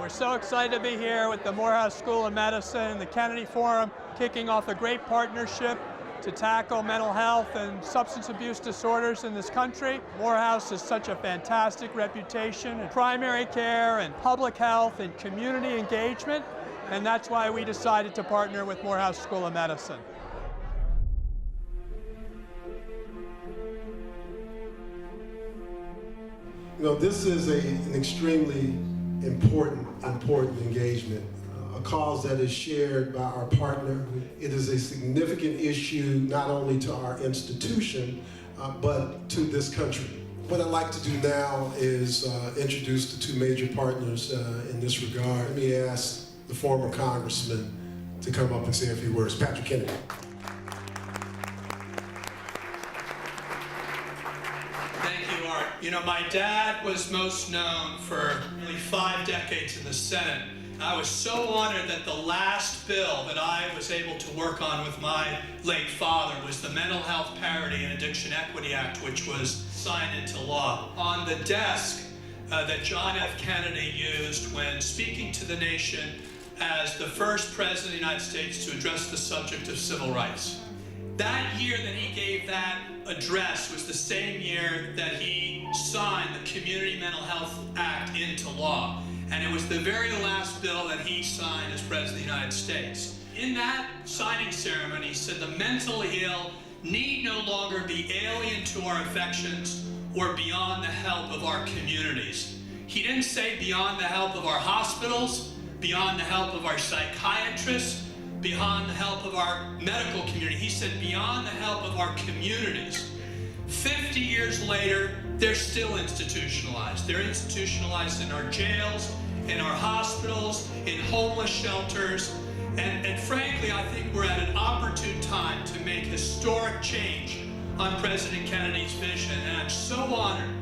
We're so excited to be here with the Morehouse School of Medicine and the Kennedy Forum, kicking off a great partnership to tackle mental health and substance abuse disorders in this country. Morehouse has such a fantastic reputation in primary care and public health and community engagement, and that's why we decided to partner with Morehouse School of Medicine. You know, this is an extremely important engagement, a cause that is shared by our partner. It is a significant issue not only to our institution, but to this country. What I'd like to do now is introduce the two major partners in this regard. Let me ask the former congressman to come up and say a few words. Patrick Kennedy. You know, my dad was most known for nearly 5 decades in the Senate. I was so honored that the last bill that I was able to work on with my late father was the Mental Health Parity and Addiction Equity Act, which was signed into law. On the desk that John F. Kennedy used when speaking to the nation as the first president of the United States to address the subject of civil rights. That year that he gave that address was the same year that he signed the Community Mental Health Act into law. And it was the very last bill that he signed as President of the United States. In that signing ceremony, he said the mentally ill need no longer be alien to our affections or beyond the help of our communities. He didn't say beyond the help of our hospitals, beyond the help of our psychiatrists, beyond the help of our medical community. He said beyond the help of our communities. 50 years later, they're still institutionalized. They're institutionalized in our jails, in our hospitals, in homeless shelters. And frankly, I think we're at an opportune time to make historic change on President Kennedy's vision. And I'm so honored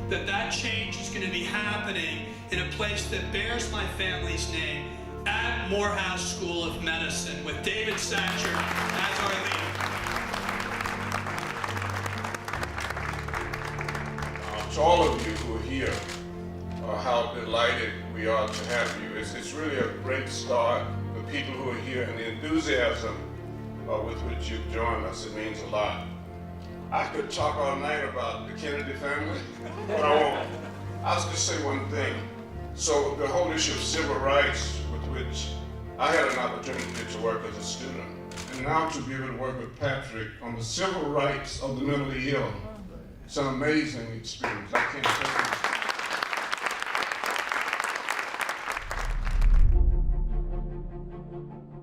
that that change is going to be happening in a place that bears my family's name, at Morehouse School of Medicine, with David Satcher as our leader. To all of you who are here, how delighted we are to have you. It's really a great start. The people who are here and the enthusiasm with which you've joined us, it means a lot. I could talk all night about the Kennedy family, but I won't. I'll just say one thing. So the whole issue of civil rights, which I had an opportunity to work as a student, and now to be able to work with Patrick on the civil rights of the mentally ill. It's an amazing experience. I can't tell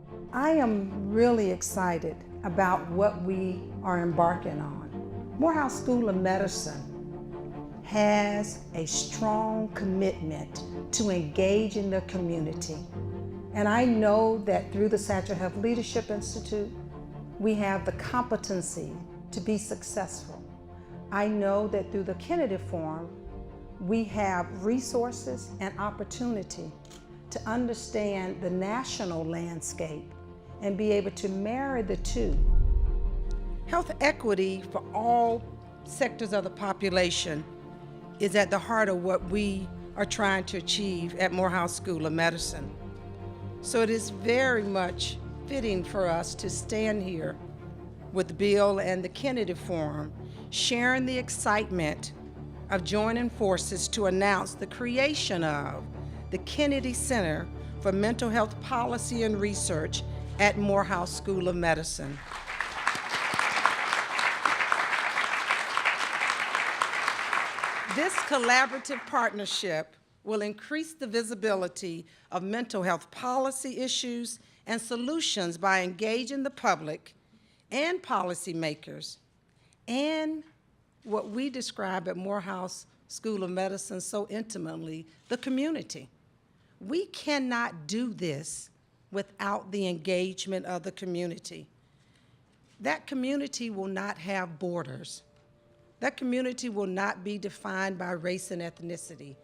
you. I am really excited about what we are embarking on. Morehouse School of Medicine has a strong commitment to engage in the community. And I know that through the Satcher Health Leadership Institute, we have the competency to be successful. I know that through the Kennedy Forum, we have resources and opportunity to understand the national landscape and be able to marry the two. Health equity for all sectors of the population is at the heart of what we are trying to achieve at Morehouse School of Medicine. So it is very much fitting for us to stand here with Bill and the Kennedy Forum, sharing the excitement of joining forces to announce the creation of the Kennedy Center for Mental Health Policy and Research at Morehouse School of Medicine. This collaborative partnership will increase the visibility of mental health policy issues and solutions by engaging the public and policymakers and what we describe at Morehouse School of Medicine so intimately, the community. We cannot do this without the engagement of the community. That community will not have borders. That community will not be defined by race and ethnicity.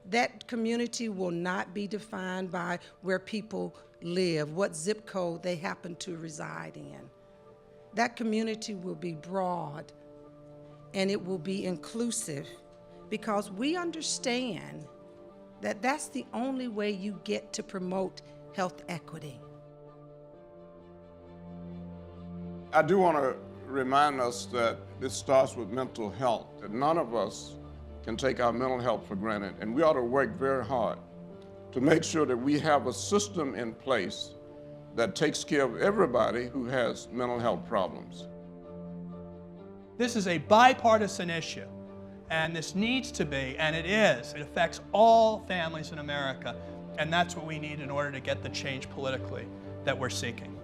That community will not be defined by where people live, what zip code they happen to reside in. That community will be broad and it will be inclusive because we understand that's the only way you get to promote health equity. I do want to remind us that this starts with mental health, that none of us can take our mental health for granted, and we ought to work very hard to make sure that we have a system in place that takes care of everybody who has mental health problems. This is a bipartisan issue, and this needs to be, and it is. It affects all families in America, and that's what we need in order to get the change politically that we're seeking.